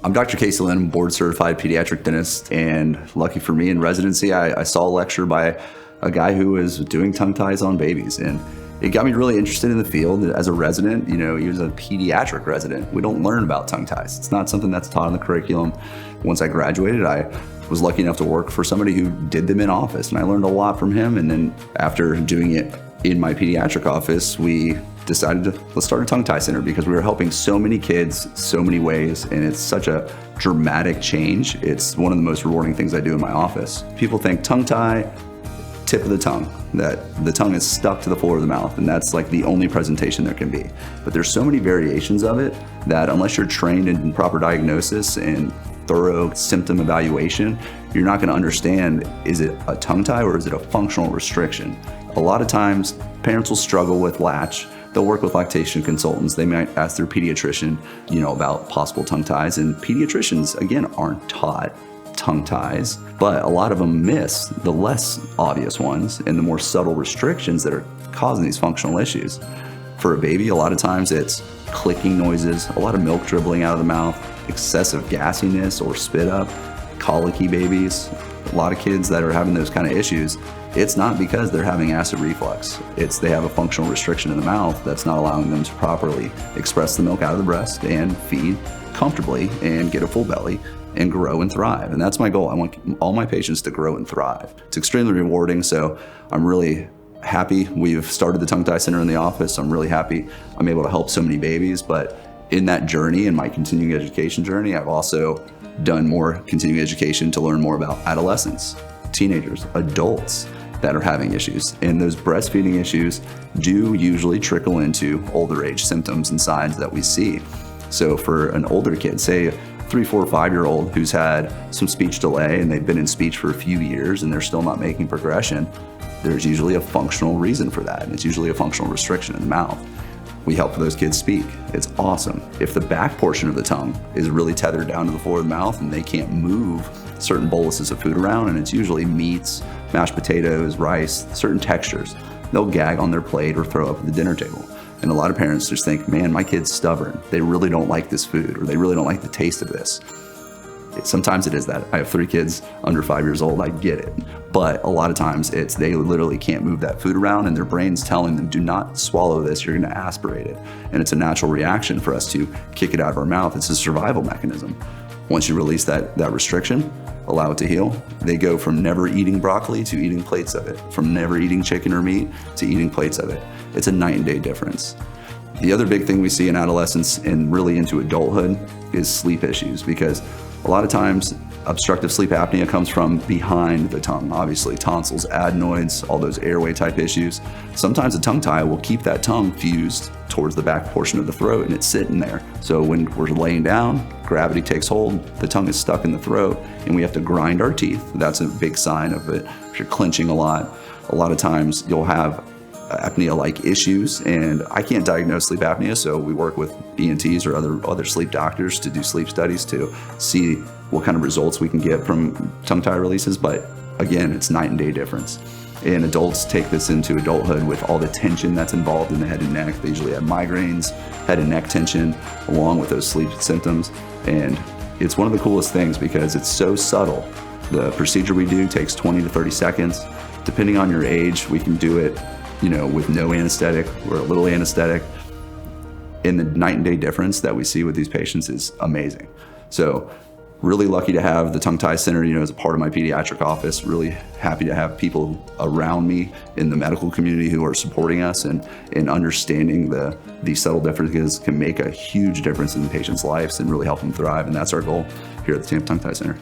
I'm Dr. Casey Lynn, board certified pediatric dentist, and lucky for me in residency, I saw a lecture by a guy who was doing tongue ties on babies, and it got me really interested in the field. As a resident, he was a pediatric resident. We don't learn about tongue ties. It's not something that's taught in the curriculum. Once I graduated, I was lucky enough to work for somebody who did them in office, and I learned a lot from him. And then after doing it in my pediatric office, we decided let's start a tongue tie center because we were helping so many kids so many ways, and it's such a dramatic change. It's one of the most rewarding things I do in my office. People think tongue tie, tip of the tongue, that the tongue is stuck to the floor of the mouth, and that's like the only presentation there can be. But there's so many variations of it that unless you're trained in proper diagnosis and thorough symptom evaluation, you're not going to understand, is it a tongue tie or is it a functional restriction? A lot of times parents will struggle with latch. They'll work with lactation consultants. They might ask their pediatrician, about possible tongue ties. And pediatricians, again, aren't taught tongue ties, but a lot of them miss the less obvious ones and the more subtle restrictions that are causing these functional issues. For a baby, a lot of times it's clicking noises, a lot of milk dribbling out of the mouth, excessive gassiness or spit up, colicky babies. A lot of kids that are having those kind of issues, it's not because they're having acid reflux. It's they have a functional restriction in the mouth that's not allowing them to properly express the milk out of the breast and feed comfortably and get a full belly and grow and thrive. And that's my goal. I want all my patients to grow and thrive. It's extremely rewarding, so I'm really happy we've started the Tongue Tie Center in the office. I'm really happy I'm able to help so many babies, but in that journey, in my continuing education journey, I've also done more continuing education to learn more about adolescents, teenagers, adults that are having issues. And those breastfeeding issues do usually trickle into older age symptoms and signs that we see. So for an older kid, say 3, 4, 5-year-old who's had some speech delay and they've been in speech for a few years and they're still not making progression, there's usually a functional reason for that. And it's usually a functional restriction in the mouth. We help those kids speak. It's awesome. If the back portion of the tongue is really tethered down to the floor of the mouth and they can't move certain boluses of food around, and it's usually meats, mashed potatoes, rice, certain textures, they'll gag on their plate or throw up at the dinner table. And a lot of parents just think, man, my kid's stubborn. They really don't like this food, or they really don't like the taste of this. Sometimes it is that. I have 3 kids under 5 years old, I get it. But a lot of times it's they literally can't move that food around and their brain's telling them, do not swallow this, you're gonna aspirate it. And it's a natural reaction for us to kick it out of our mouth. It's a survival mechanism. Once you release that restriction, allow it to heal, they go from never eating broccoli to eating plates of it, from never eating chicken or meat to eating plates of it. It's a night and day difference. The other big thing we see in adolescence and really into adulthood is sleep issues, because a lot of times obstructive sleep apnea comes from behind the tongue, obviously tonsils, adenoids, all those airway type issues. Sometimes a tongue tie will keep that tongue fused towards the back portion of the throat and it's sitting there. So when we're laying down, gravity takes hold, the tongue is stuck in the throat and we have to grind our teeth. That's a big sign of it. If you're clenching a lot of times you'll have apnea-like issues, and I can't diagnose sleep apnea, so we work with ENTs or other sleep doctors to do sleep studies to see what kind of results we can get from tongue tie releases. But again, it's night and day difference. And adults take this into adulthood with all the tension that's involved in the head and neck. They usually have migraines, head and neck tension, along with those sleep symptoms. And it's one of the coolest things because it's so subtle. The procedure we do takes 20 to 30 seconds. Depending on your age, we can do it with no anesthetic or a little anesthetic. And the night and day difference that we see with these patients is amazing. So really lucky to have the Tongue Tie Center, as a part of my pediatric office. Really happy to have people around me in the medical community who are supporting us and understanding these subtle differences can make a huge difference in patients' lives and really help them thrive. And that's our goal here at the Tampa Tongue Tie Center.